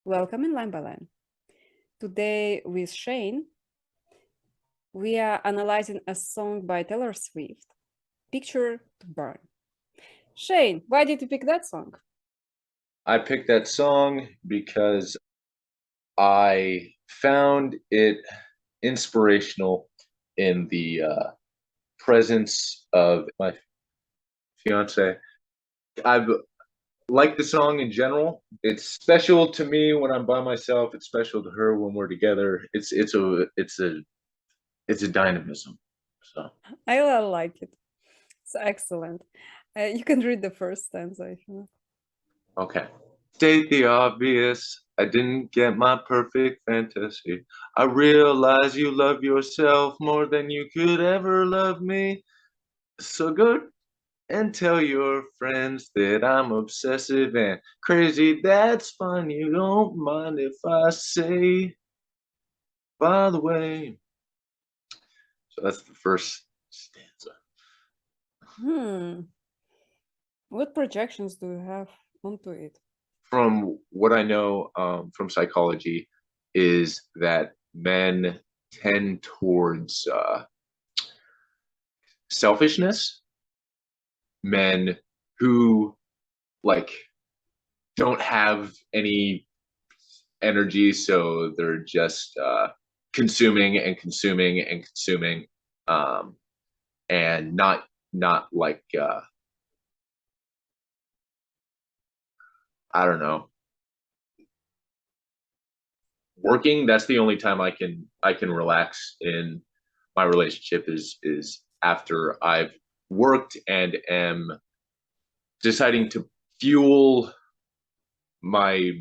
Welcome in Line by Line. Today with Shane, we are analyzing a song by Taylor Swift, Picture to Burn. Shane, why did you pick that song? I picked that song because I found it inspirational in the presence of my fiance. I've liked the song in general. It's special to me when I'm by myself. It's special to her when we're together. It's a dynamism. So I like it. It's excellent. You can read the first stanza if you want. okay. State the obvious. I didn't get my perfect fantasy. I realize you love yourself more than you could ever love me. So go and tell your friends that I'm obsessive and crazy. That's fine. You don't mind if I say, by the way. So that's the first stanza. What projections do you have onto it? From what I know from psychology, is that men tend towards selfishness. Men who like don't have any energy, so they're just consuming and consuming and consuming, um, and not like I don't know, working. That's the only time I can relax in my relationship is after I've worked and am deciding to fuel my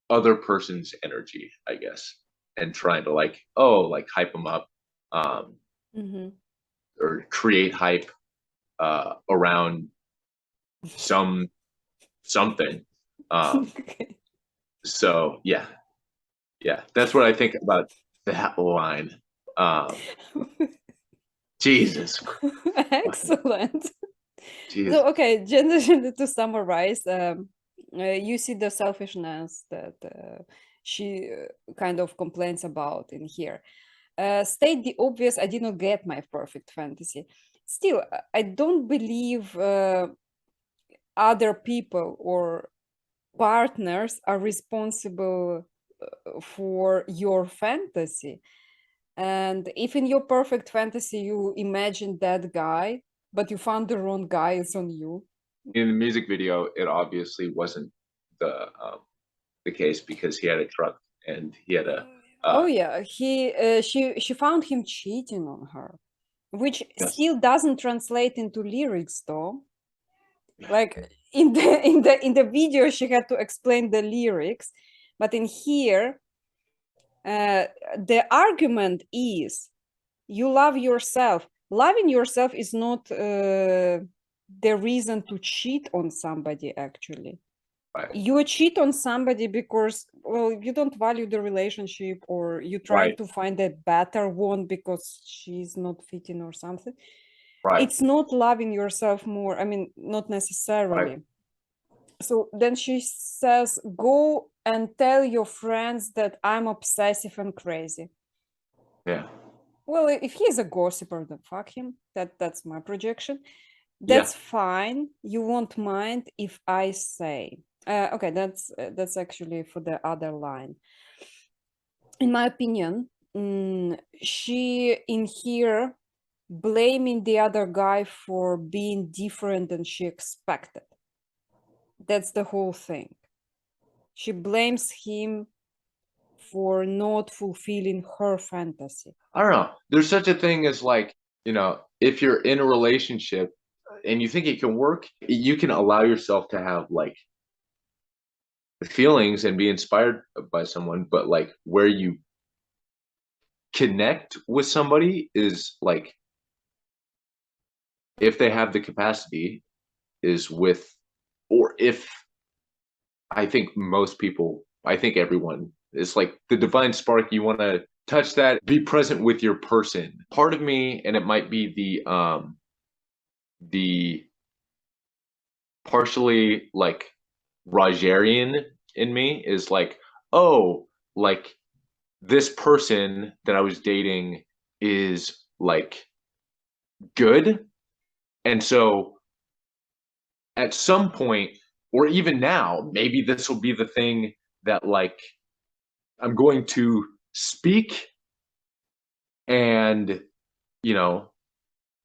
other person's energy, I guess, and trying to like hype them up, um, Mm-hmm. or create hype around something. Um, Okay. so yeah, that's what I think about that line. Um, Jesus, Excellent. Jesus, So, okay, generally to summarize, you see the selfishness that she kind of complains about in here. State the obvious, I did not get my perfect fantasy. Still, I don't believe other people or partners are responsible for your fantasy. And if in your perfect fantasy you imagine that guy, but you found the wrong guy, it's on you. in the music video, it obviously wasn't the case because he had a truck and he had a Oh uh, yeah, she found him cheating on her, which yes, still doesn't translate into lyrics though. Like in the video she had to explain the lyrics, but in here the argument is you love yourself. Loving yourself is not the reason to cheat on somebody actually. right, You cheat on somebody because, well, you don't value the relationship, or you try right, to find a better one because she's not fitting or something. right, It's not loving yourself more, I mean, not right, necessarily. So then she says, go and tell your friends that I'm obsessive and crazy. yeah, Well, if he's a gossiper, then fuck him. That's my projection. yeah. That's fine. You won't mind if I say. Okay, that's actually for the other line. In my opinion, she in here blaming the other guy for being different than she expected. That's the whole thing. She blames him for not fulfilling her fantasy. I don't know. There's such a thing as if you're in a relationship and you think it can work, you can allow yourself to have like feelings and be inspired by someone, but like where you connect with somebody is like if they have the capacity is with, or if I think most people, I think everyone, it's like the divine spark. You want to touch that, be present with your person. Part of me, and it might be the partially like Rogerian in me is like, oh, like this person that I was dating is like good. And so at some point, or even now, maybe this will be the thing that like I'm going to speak and, you know,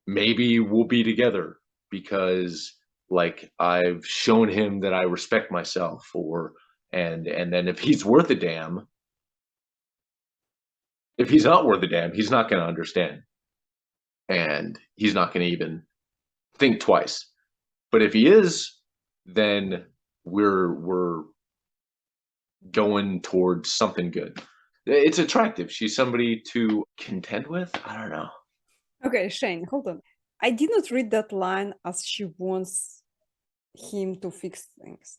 maybe we'll be together because like I've shown him that I respect myself or and then if he's worth a damn, if he's not worth a damn, he's not going to understand and he's not going to even think twice. But if he is, then we're going towards something good. It's attractive. She's somebody to contend with. I don't know. Okay, Shane, hold on. I did not read that line as she wants him to fix things.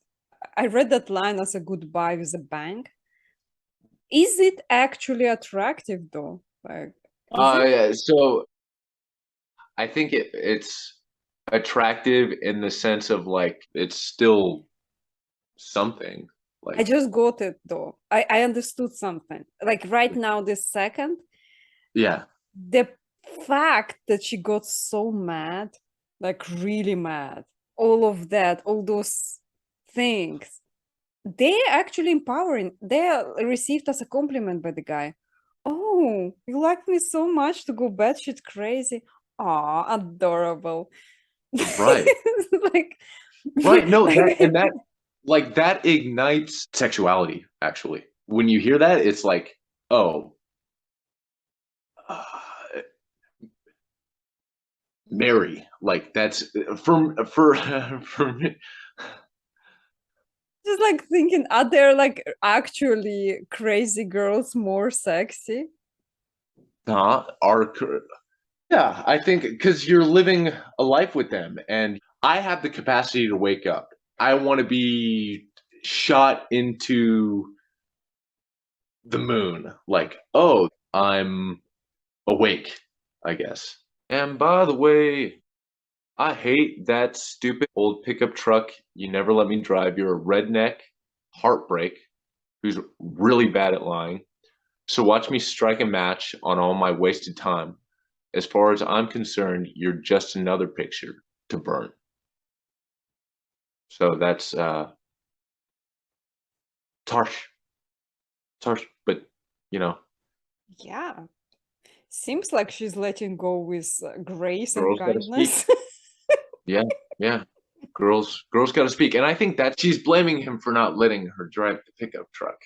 I read that line as a goodbye with a bang. Is it actually attractive though? Like, is it? Yeah, so I think it's attractive in the sense of like it's still something. I Like just got it though. I understood something. Like right now, this second, yeah, the fact that she got so mad, like really mad, all of that, all those things, they're actually empowering. They're received as a compliment by the guy. Oh, you like me so much to go batshit crazy. Aw, adorable. right. Like, Right. No, that and like, that like that ignites sexuality actually. When you hear that, it's like, oh, uh, Mary. Like that's for for me. just like thinking, are there like actually crazy girls more sexy? Our yeah, I think because you're living a life with them, and I have the capacity to wake up. I want to be shot into the moon. Like, oh, I'm awake, I guess. And by the way, I hate that stupid old pickup truck you never let me drive. You're a redneck heartbreak who's really bad at lying. So watch me strike a match on all my wasted time. As far as I'm concerned, you're just another picture to burn. So that's harsh. It's harsh, but you know, Yeah. Seems like she's letting go with grace and girls got to speak. kindness. Yeah, yeah. Girls got to speak, and I think that she's blaming him for not letting her drive the pickup truck,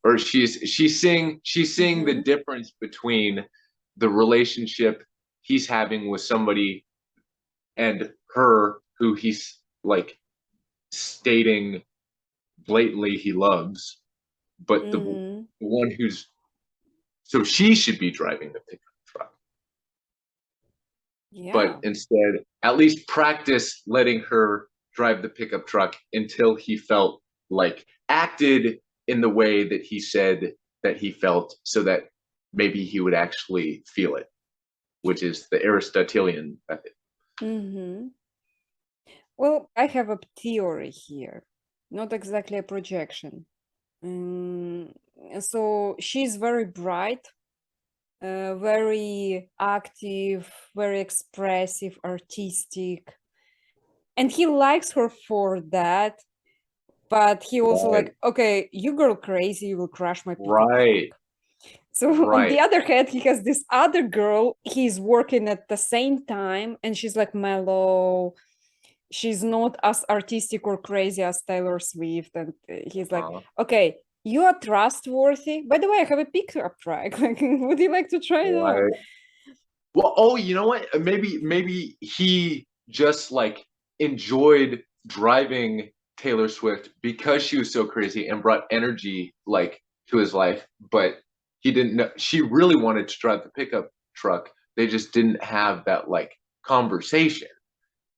or she's seeing the Mhm. difference between the relationship he's having with somebody and her, who he's like stating blatantly he loves, but the Mhm. one who's so she should be driving the pickup truck, but Yeah. instead, at least practice letting her drive the pickup truck until he felt like acted in the way that he said that he felt, so that maybe he would actually feel it, which is the Aristotelian method. Hmm. Well, I have a theory here, not exactly a projection. Mm, so she's very bright, very active, very expressive, artistic, and he likes her for that. But he also Right, like, okay, you girl crazy, you will crash my pickup right, truck. So on the right. other hand, he has this other girl he's working at the same time, and she's like mellow. She's not as artistic or crazy as Taylor Swift. And he's like, Uh, okay, you are trustworthy. By the way, I have a pickup truck. Like, would you like to try it out? right. Well, oh, you know what? Maybe he just like enjoyed driving Taylor Swift because she was so crazy and brought energy like to his life, but he didn't know she really wanted to drive the pickup truck. They just didn't have that like conversation.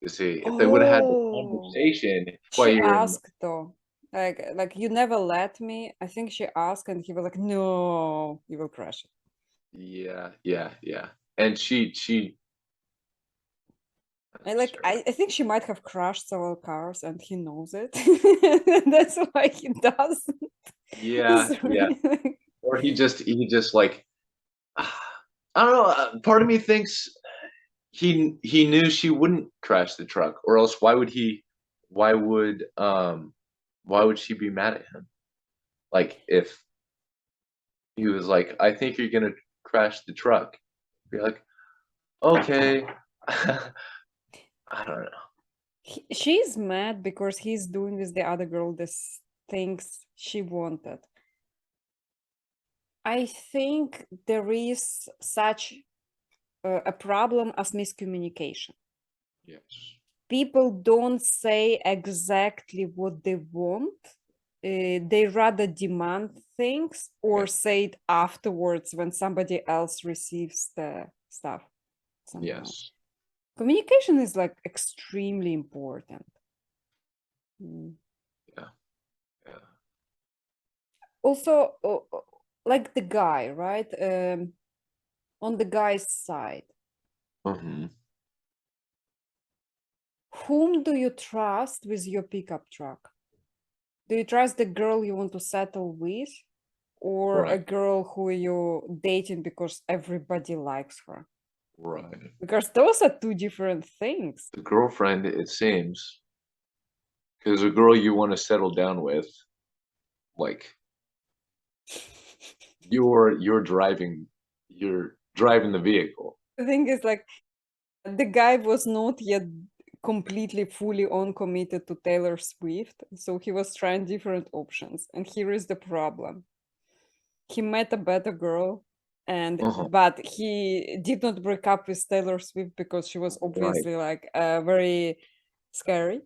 You see, if they would have had the Oh, conversation while she you're in, asked though. Like you never let me. I think she asked, and he was like, no, you will crash it. yeah, yeah, yeah. And she Like fair. I think she might have crashed several cars and he knows it. That's why he does. Yeah, yeah. Or he just like I don't know. Part of me thinks he knew she wouldn't crash the truck, or else why would why would she be mad at him? Like if he was like, I think you're gonna crash the truck. Be like, okay. I don't know. She's mad because he's doing with the other girl this things she wanted. I think there is such a problem as miscommunication. Yes. People don't say exactly what they want. They rather demand things or Yeah. say it afterwards when somebody else receives the stuff somehow. Yes. Communication is like extremely important. Mm. Yeah. Yeah. Also, like the guy, right? On the guy's side, Hmm. whom do you trust with your pickup truck? Do you trust the girl you want to settle with, or a Right. girl who you're dating because everybody likes her? Right. Because those are two different things. The girlfriend, it seems, because a girl you want to settle down with, like you're driving the vehicle. The thing is, like, the guy was not yet completely fully on committed to Taylor Swift, so he was trying different options. And here is the problem: he met a better girl, and Uh-huh. but he did not break up with Taylor Swift because she was Right. obviously like very scary to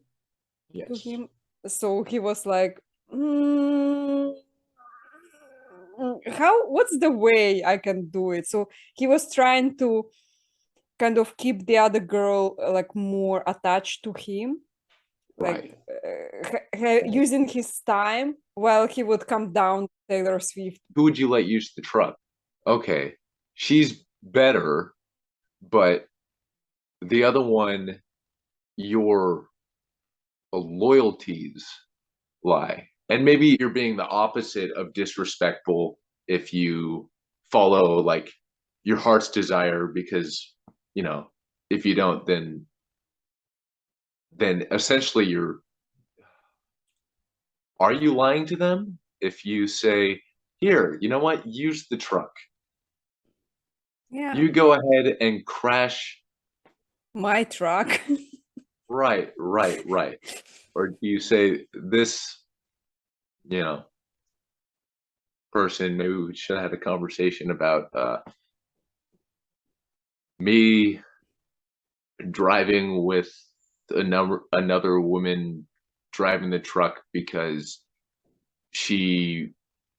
Yes. him. So he was like, "Mm, how, what's the way I can do it?" So he was trying to kind of keep the other girl like more attached to him, like Right. Right. using his time while he would come down Taylor Swift. Who would you let use the truck? Okay. She's better, but the other one, your loyalties lie. And maybe you're being the opposite of disrespectful if you follow like your heart's desire because, you know, if you don't, then essentially you're are you lying to them if you say, here, you know what, use the truck. Yeah, You go ahead and crash. my truck. Right, right, right. Or do you say this, you know, person, maybe we should have had a conversation about me driving with another woman driving the truck because she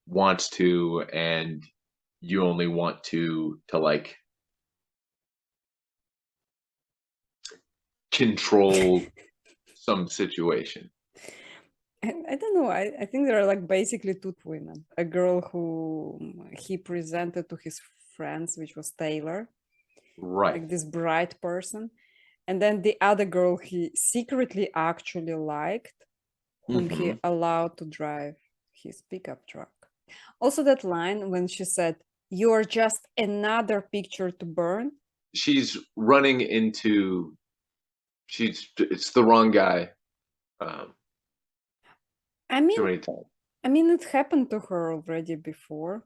wants to and you only want to like control some situation. I don't know. I think there are like basically two women. A girl who he presented to his friends, which was Taylor, Right. like this bright person. And then the other girl he secretly actually liked, whom he Hmm. allowed to drive his pickup truck. Also, that line when she said, "You're just another picture to burn." She's running into it's the wrong guy um I too mean, many times. it happened to her already before.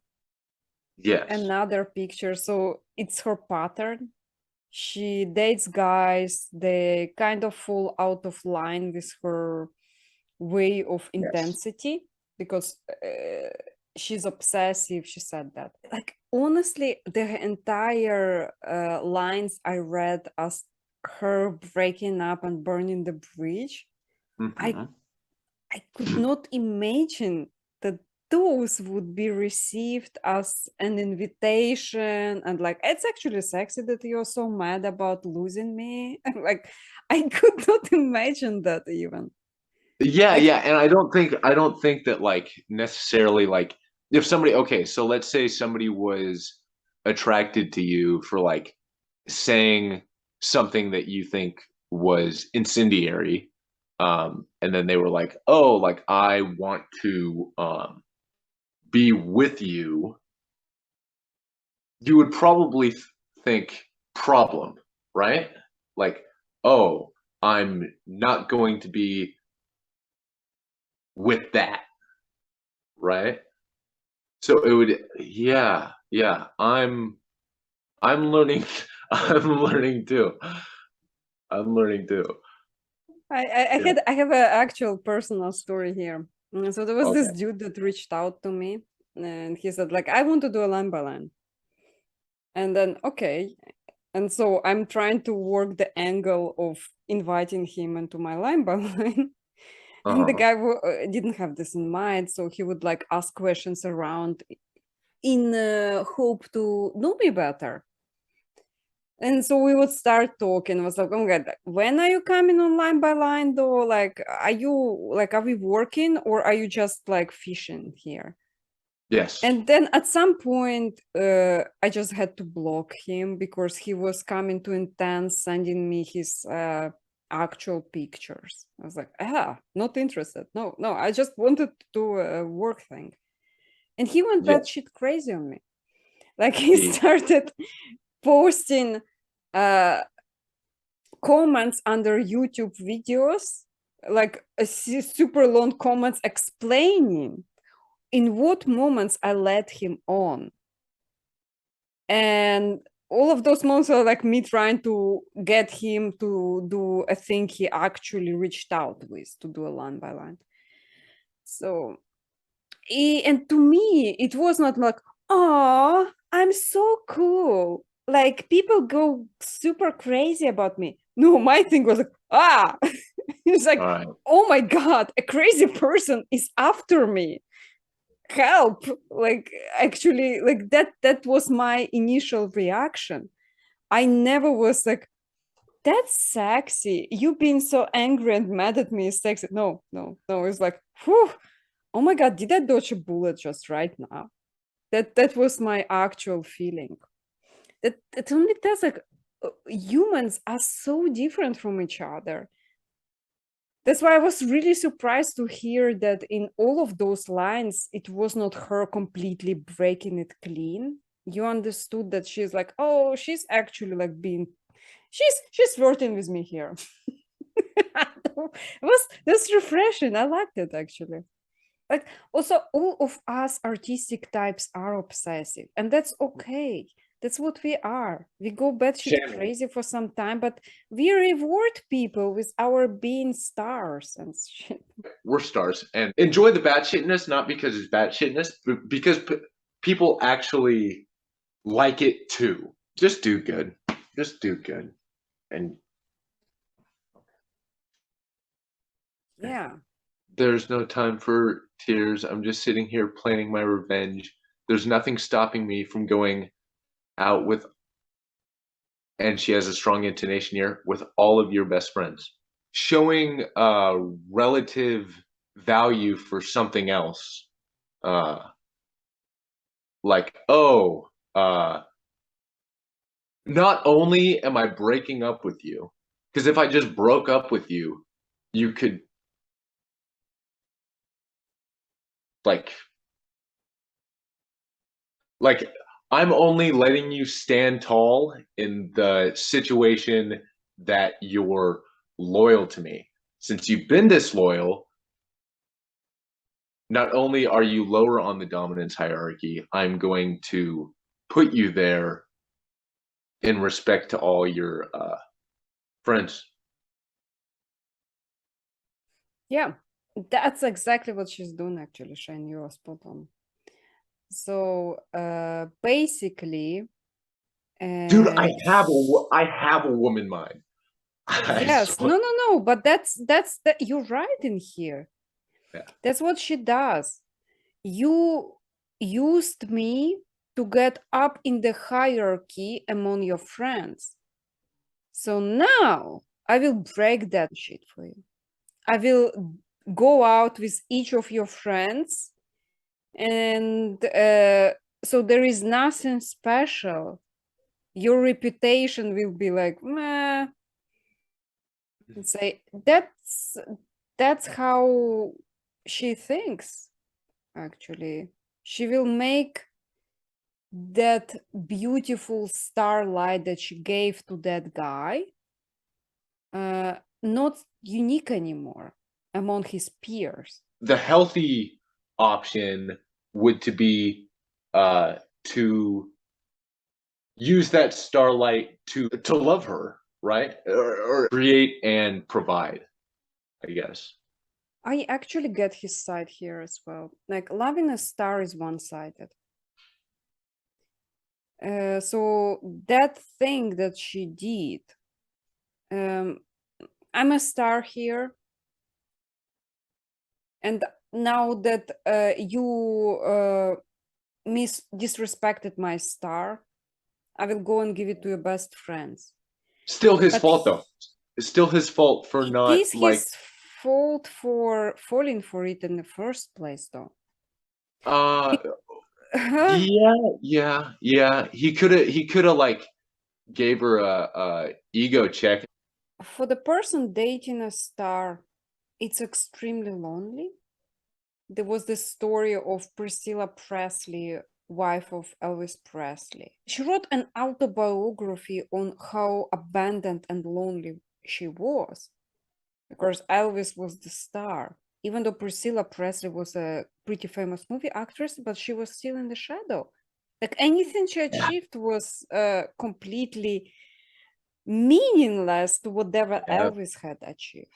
Yes. Another picture. So it's her pattern. She dates guys, they kind of fall out of line with her way of Yes. intensity because she's obsessive. She said that. Like, honestly, the entire lines I read as her breaking up and burning the bridge, I Hmm. I could not imagine that those would be received as an invitation and like, it's actually sexy that you're so mad about losing me. Like, I could not imagine that even. Yeah, Like, yeah, and I don't think that like necessarily like if somebody okay, so let's say somebody was attracted to you for like saying something that you think was incendiary. And then they were like, oh, like I want to be with you, you would probably think problem, right? Like, oh, I'm not going to be with that, right? So it would, yeah. I'm learning. I'm learning too. I'm learning too. Yeah. I have an actual personal story here. So there was this Okay. dude that reached out to me, and he said like, I want to do a line by line. And then okay, and so I'm trying to work the angle of inviting him into my line by line. And the Uh-huh. guy didn't have this in mind, so he would like ask questions around in hope to know me better. And so we would start talking. I was like, oh my God, when are you coming on line by line though? Like, are we working or are you just like fishing here? Yes. And then at some point, I just had to block him because he was coming too intense, sending me his actual pictures. I was like, not interested. No, I just wanted to do a work thing. And he went Yeah. batshit crazy on me. Like he The started posting comments under YouTube videos, like super long comments explaining in what moments I led him on. And all of those moments are like me trying to get him to do a thing he actually reached out with to do a line by line. So, and to me, it was not like, oh, I'm so cool. Like people go super crazy about me. No, my thing was like, it's like, all right. oh my God, a crazy person is after me. Help. Like actually, like that was my initial reaction. I never was like, that's sexy. You being so angry and mad at me is sexy. No. It's like, whew, oh my God, did I dodge a bullet just right now? That was my actual feeling. That it only tells like humans are so different from each other. That's why I was really surprised to hear that in all of those lines, it was not her completely breaking it clean. You understood that she's like, oh, she's actually like being, she's flirting with me here. That's refreshing. I liked it actually. Like also all of us artistic types are obsessive, and that's okay. That's what we are. We go batshit Shannon, crazy for some time, but we reward people with our being stars and shit. we're stars and enjoy the batshitness, not because it's batshitness, but because people actually like it too. Just do good. Just do good. And Yeah. there's no time for tears. I'm just sitting here planning my revenge. There's nothing stopping me from going out with, and she has a strong intonation here, with all of your best friends. Showing relative value for something else. Uh, like, oh, not only am I breaking up with you, because if I just broke up with you, you could like like I'm only letting you stand tall in the situation that you're loyal to me. Since you've been disloyal, not only are you lower on the dominance hierarchy, I'm going to put you there in respect to all your friends. Yeah. That's exactly what she's doing actually, Shane. You are spot on. So basically, Dude, uh, I have a woman mind. I yes, swear. no, but that's that you're right in here. Yeah. That's what she does. You used me to get up in the hierarchy among your friends. So now I will break that shit for you. I will go out with each of your friends, and so there is nothing special. Your reputation will be like, meh. and say that's how she thinks. Actually, she will make that beautiful starlight that she gave to that guy not unique anymore among his peers. The healthy option would to be to use that starlight to love her, right? Or create and provide, I guess. I actually get his side here as well. Like loving a star is one-sided. So that thing that she did, I'm a star here, and now that you disrespected my star, I will go and give it to your best friends. Still his But fault though. It's still his fault for it not is like his fault for falling for it in the first place, though. yeah. He could have like gave her a ego check. For the person dating a star, it's extremely lonely. There was this story of Priscilla Presley, wife of Elvis Presley. She wrote an autobiography on how abandoned and lonely she was, because Elvis was the star. Even though Priscilla Presley was a pretty famous movie actress, but she was still in the shadow. Like anything she achieved was completely meaningless to whatever Yeah. Elvis had achieved.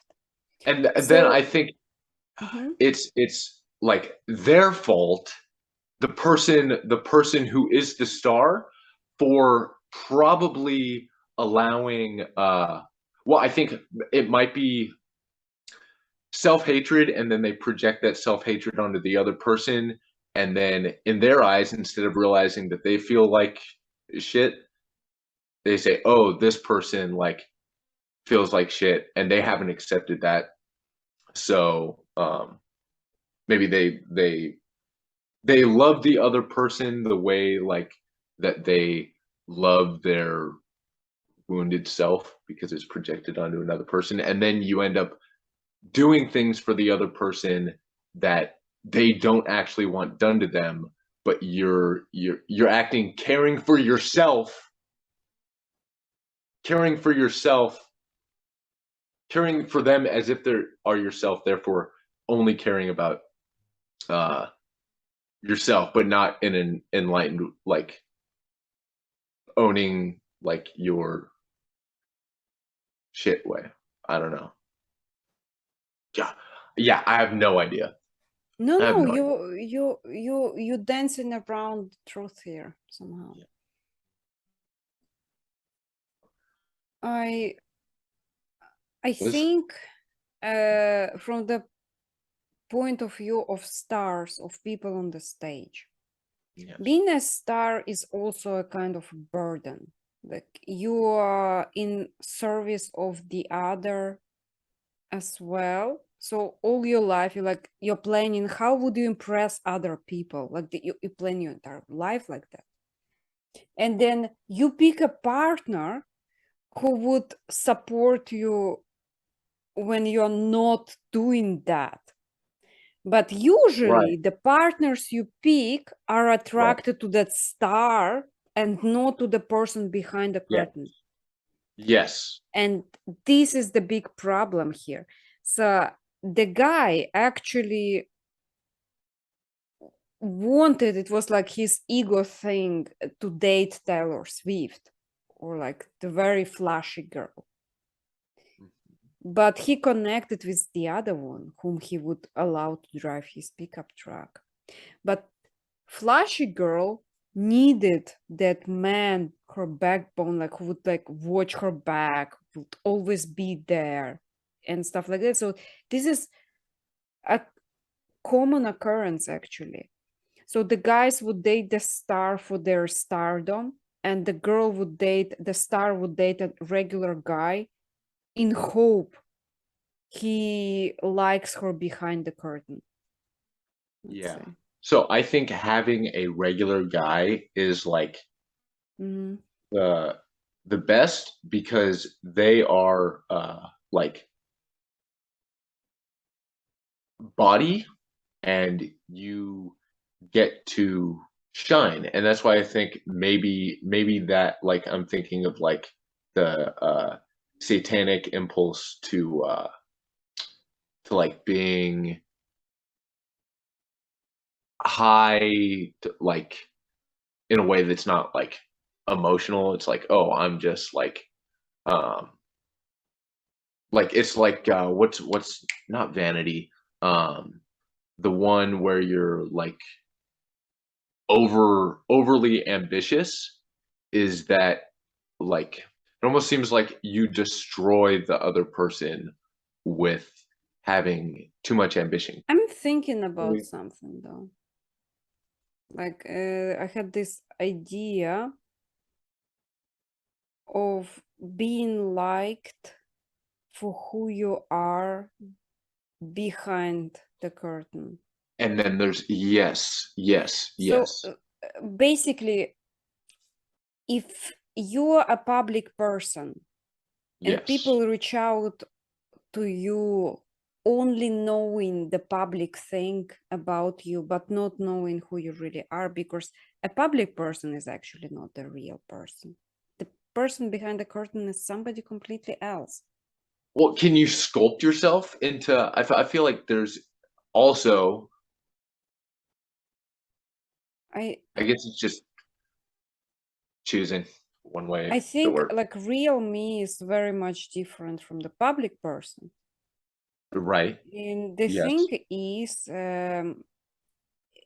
And then I So, think mhm. it's like their fault, the person who is the star, for probably allowing well, I think it might be self-hatred, and then they project that self-hatred onto the other person, and then in their eyes, instead of realizing that they feel like shit, they say, oh, this person like feels like shit, and they haven't accepted that. So maybe they love the other person the way like that they love their wounded self, because it's projected onto another person, and then you end up doing things for the other person that they don't actually want done to them, but you're acting caring for yourself, caring for them as if they are yourself, therefore only caring about uh yourself, but not in an enlightened, like owning like your shit way. I don't know. Yeah, I have no idea. No, I have no, no idea. you dancing around truth here somehow. Yeah. I This, think from the point of view of stars, of people on the stage, yes. being a star is also a kind of burden. Like you are in service of the other as well. So all your life you're planning how would you impress other people, like you plan your entire life like that, and then you pick a partner who would support you when you're not doing that. But Right, usually the partners you pick are right. attracted to that star and not to the person behind the Yeah. curtain. Yes. And this is the big problem here. So the guy actually wanted, it was like his ego thing to date Taylor Swift or like the very flashy girl. But he connected with the other one whom he would allow to drive his pickup truck. But flashy girl needed that man, her backbone, like who would like watch her back, would always be there and stuff like that. So this is a common occurrence actually. So the guys would date the star for their stardom, and the girl would date, the star would date a regular guy in hope he likes her behind the curtain, let's Yeah. say. So I think having a regular guy is like Mm-hmm. the best, because they are like body, and you get to shine. And that's why I think maybe that, like, I'm thinking of like the satanic impulse to like being high, like in a way that's not like emotional. It's like, oh, I'm just um like it's like what's not vanity, um the one where you're like overly ambitious, is that like it almost seems like you destroy the other person with having too much ambition. I'm thinking about Really? something though. Like I had this idea of being liked for who you are behind the curtain. And then there's yes, yes, So yes, basically, if you're a public person and yes, people reach out to you only knowing the public thing about you, but not knowing who you really are, because a public person is actually not the real person. The person behind the curtain is somebody completely else. well, can you sculpt yourself into I feel like there's also, I I guess it's just choosing one way I to think work. like real me is very much different from the public person. Right. And the Yes. thing is,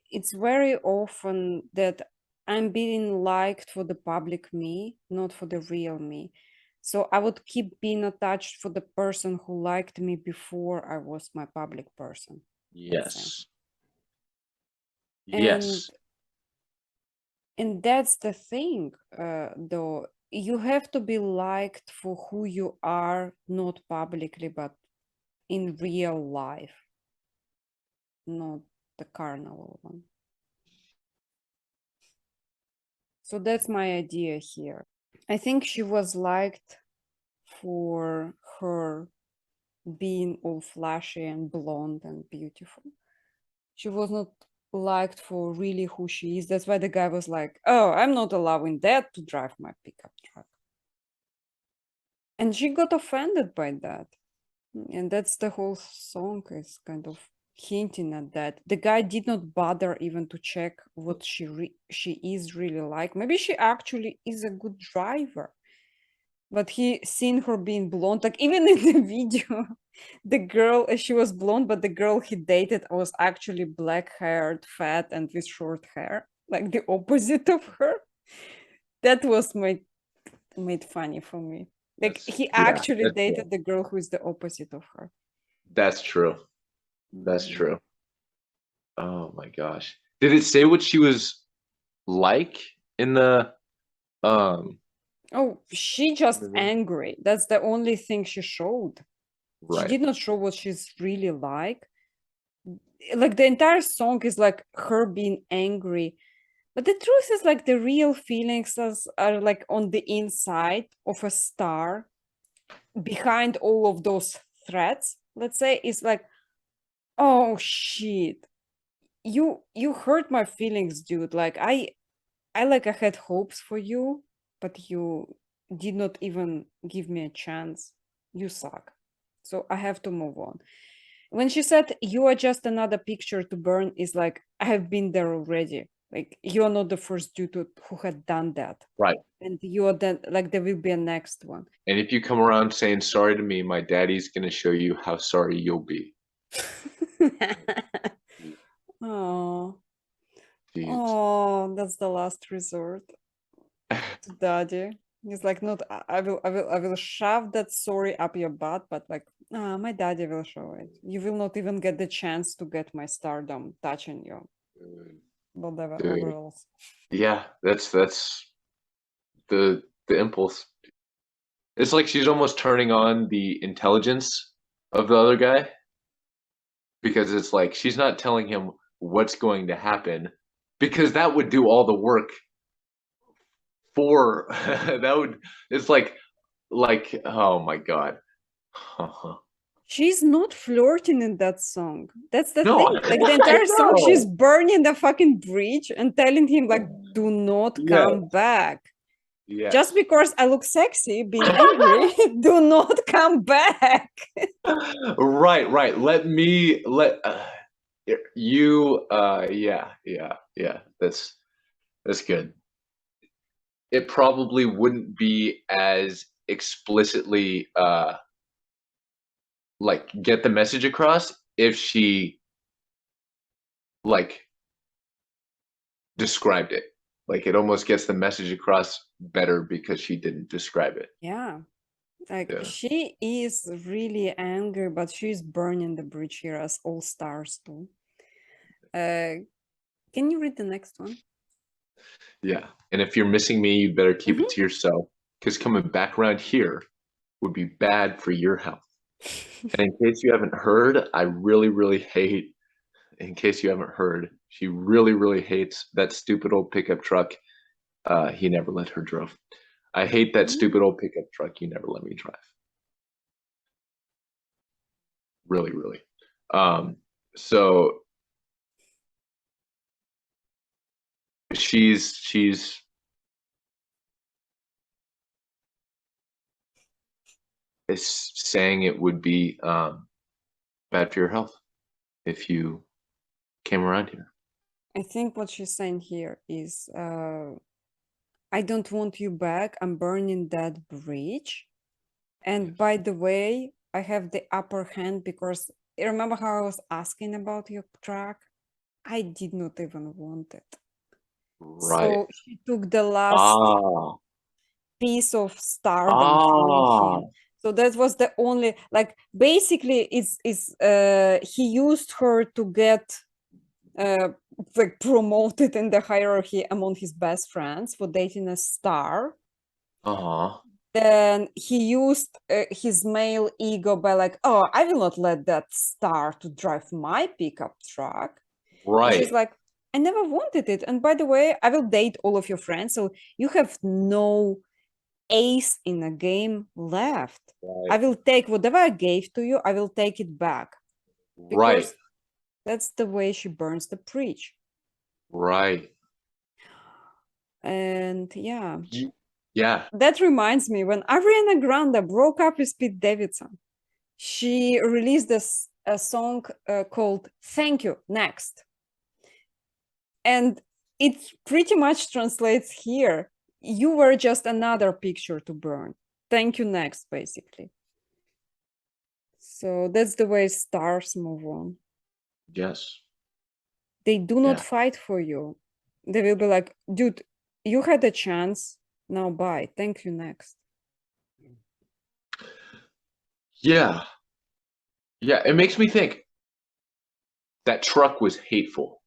it's very often that I'm being liked for the public me, not for the real me. So I would keep being attached for the person who liked me before I was my public person, let's say. Yes. And Yes. that's the thing, though. You have to be liked for who you are, not publicly, but in real life, not the carnival one. So that's my idea here. I think she was liked for her being all flashy and blonde and beautiful. She was not liked for really who she is. That's why the guy was like, oh, I'm not allowing that to drive my pickup truck. And she got offended by that. And that's the whole song is kind of hinting at that. The guy did not bother even to check what she is really like. Maybe she actually is a good driver, but he seen her being blonde. Like even in the video, the girl, she was blonde, but the girl he dated was actually black haired, fat, and with short hair, like the opposite of her. That was made funny for me. Like That's he yeah, actually that's true. dated the girl who is the opposite of her. That's true. That's Mhm. true. Oh my gosh. Did it say what she was like in the um Oh, she just angry. That's the only thing she showed. She right. did not show what she's really like. Like the entire song is like her being angry. But the truth is like the real feelings are like on the inside of a star behind all of those threats. Let's say it's like, oh shit, you hurt my feelings, dude. Like I had hopes for you, but you did not even give me a chance. You suck. So I have to move on. When she said you are just another picture to burn, is like I have been there already. Like you are not the first dude who had done that. Right. And you are then like there will be a next one. And if you come around saying sorry to me, my daddy's gonna show you how sorry you'll be. Oh, Jeez. oh, that's the last resort to daddy. He's like, not, I will shove that sorry up your butt, but like, my daddy will show it. You will not even get the chance to get my stardom touching you, whatever Dude. else. Yeah, that's the impulse. It's like she's almost turning on the intelligence of the other guy, because it's like she's not telling him what's going to happen, because that would do all the work for that would, it's like oh my god. She's not flirting in that song. That's the No, thing. Like the I entire song, she's know. burning the fucking bridge and telling him like, do not Yeah. come back. Yes. Just because I look sexy, being angry, do not come back. Right. Let you. Yeah. That's good. It probably wouldn't be as explicitly like get the message across if she like described it. Like it almost gets the message across better because she didn't describe it. Yeah. Like Yeah. she is really angry, but she's burning the bridge here as all stars do. Can you read the next one? Yeah. And if you're missing me, you better keep it to yourself because coming back around here would be bad for your health. And in case you haven't heard, I really hate, in case you haven't heard, she really hates that stupid old pickup truck he never let her drive. I hate that stupid old pickup truck you never let me drive. Really. So she's is saying it would be bad for your health if you came around here. I think what she's saying here is I don't want you back. I'm burning that bridge. And by the way, I have the upper hand because remember how I was asking about your track? I did not even want it. Right. So she took the last Ah. piece of stardom from him. So that was the only, like, basically it's he used her to get like promoted in the hierarchy among his best friends for dating a star. Then he used his male ego by like, oh, I will not let that star to drive my pickup truck. And she's Right. like, I never wanted it. And by the way, I will date all of your friends. So you have no ace in a game left. I will take whatever I gave to you, I will take it back. Right. Because that's the way she burns the bridge. Right. And yeah. Yeah. That reminds me, when Ariana Grande broke up with Pete Davidson, she released a song called Thank You, Next. And it pretty much translates here. You were just another picture to burn. Thank you, next, basically. So that's the way stars move on. Yes. They do not fight for you. They will be like, dude, you had a chance. Now bye. Thank you, next. Yeah. Yeah. It makes me think that truck was hateful.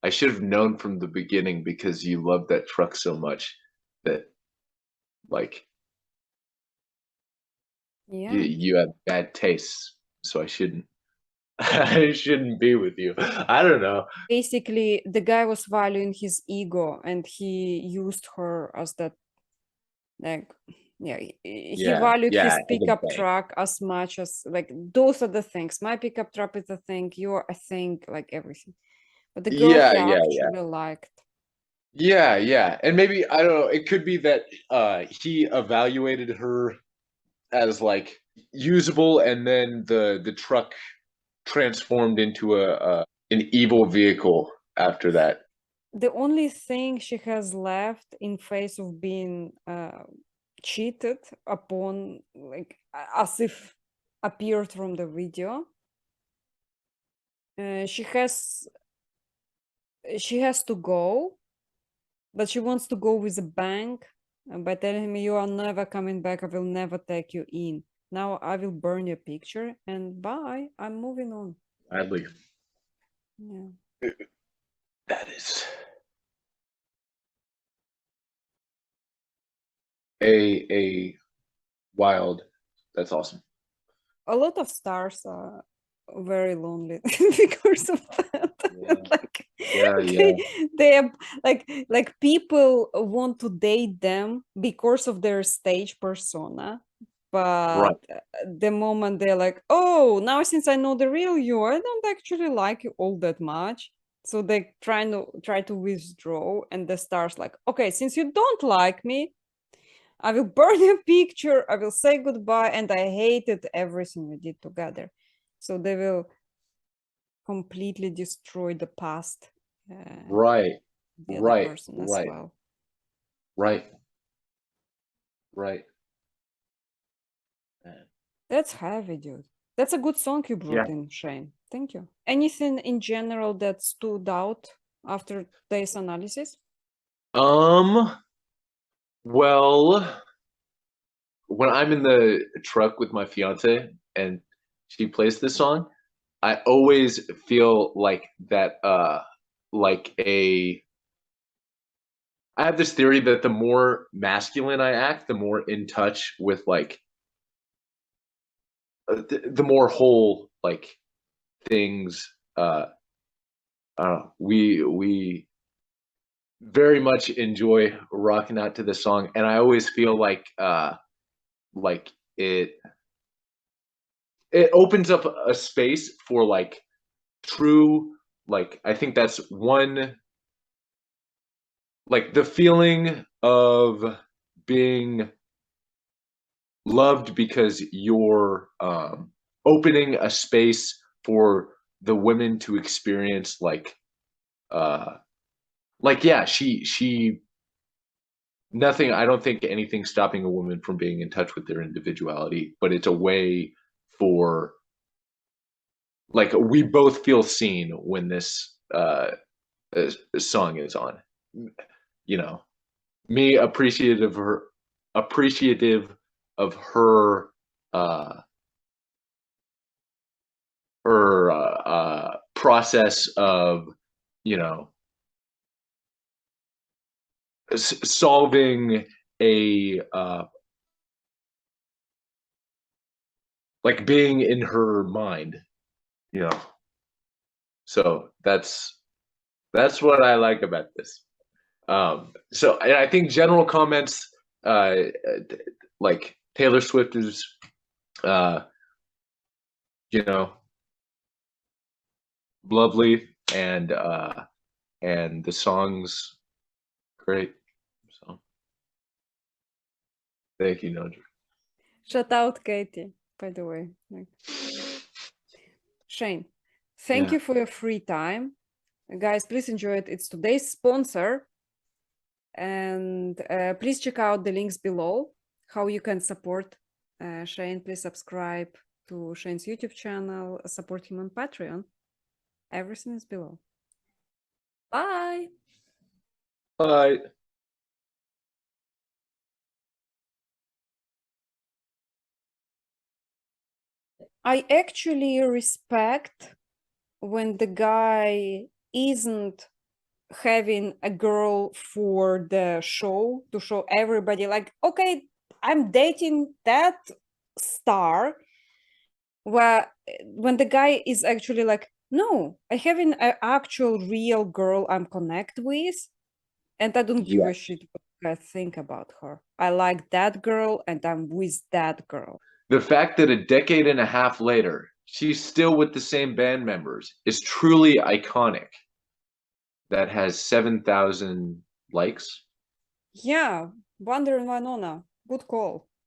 I should have known from the beginning because you loved that truck so much that like Yeah. you have bad tastes. So I shouldn't I shouldn't be with you. I don't know. Basically, the guy was valuing his ego and he used her as that, like, yeah, he valued his As a pickup bank. truck as much as, like, those are the things. My pickup truck is a thing, you're a thing, like everything. But the girl he actually liked. Yeah. And maybe I don't know, it could be that he evaluated her as like usable and then the truck transformed into an evil vehicle after that. The only thing she has left in face of being cheated upon, like as if appeared from the video, she has to go, but she wants to go with a bang by telling me, you are never coming back, I will never take you in. Now I will burn your picture and bye, I'm moving on. Sadly. Yeah. That is a wild. That's awesome. A lot of stars are very lonely because of that. Like they are like people want to date them because of their stage persona. But the moment they're like, oh, now since I know the real you, I don't actually like you all that much. So they try to withdraw, and the star's like, okay, since you don't like me, I will burn your picture, I will say goodbye, and I hated everything we did together. So they will completely destroy the past. Right. The other person as well. Right. That's heavy, dude. That's a good song you brought in, Shane. Thank you. Anything in general that stood out after this analysis? Well, when I'm in the truck with my fiance and she plays this song, I always feel like that I have this theory that the more masculine I act, the more in touch with like the more whole like things I don't know, we very much enjoy rocking out to this song, and I always feel like it opens up a space for like true, like I think that's one, like the feeling of being loved because you're opening a space for the women to experience yeah, she nothing, I don't think anything stopping a woman from being in touch with their individuality, but it's a way for like we both feel seen when this song is on, you know, me appreciative of her process of, you know, solving a like being in her mind, you know. So that's what I like about this. So I think general comments, like Taylor Swift is, you know, lovely, and the song's great. So thank you, Nodrik. Shout out Katie, by the way. Shane, thank you for your free time. Guys, please enjoy it. It's today's sponsor. And please check out the links below, how you can support Shane. Please subscribe to Shane's YouTube channel, support him on Patreon. Everything is below. Bye. Bye. I actually respect when the guy isn't having a girl for the show to show everybody like, okay, I'm dating that star, where when the guy is actually like, no, I have an actual real girl I'm connect with, and I don't give a shit what I think about her. I like that girl and I'm with that girl. The fact that a decade and a half later, she's still with the same band members is truly iconic. That has 7,000 likes. Yeah, Wonder and Winona, good call.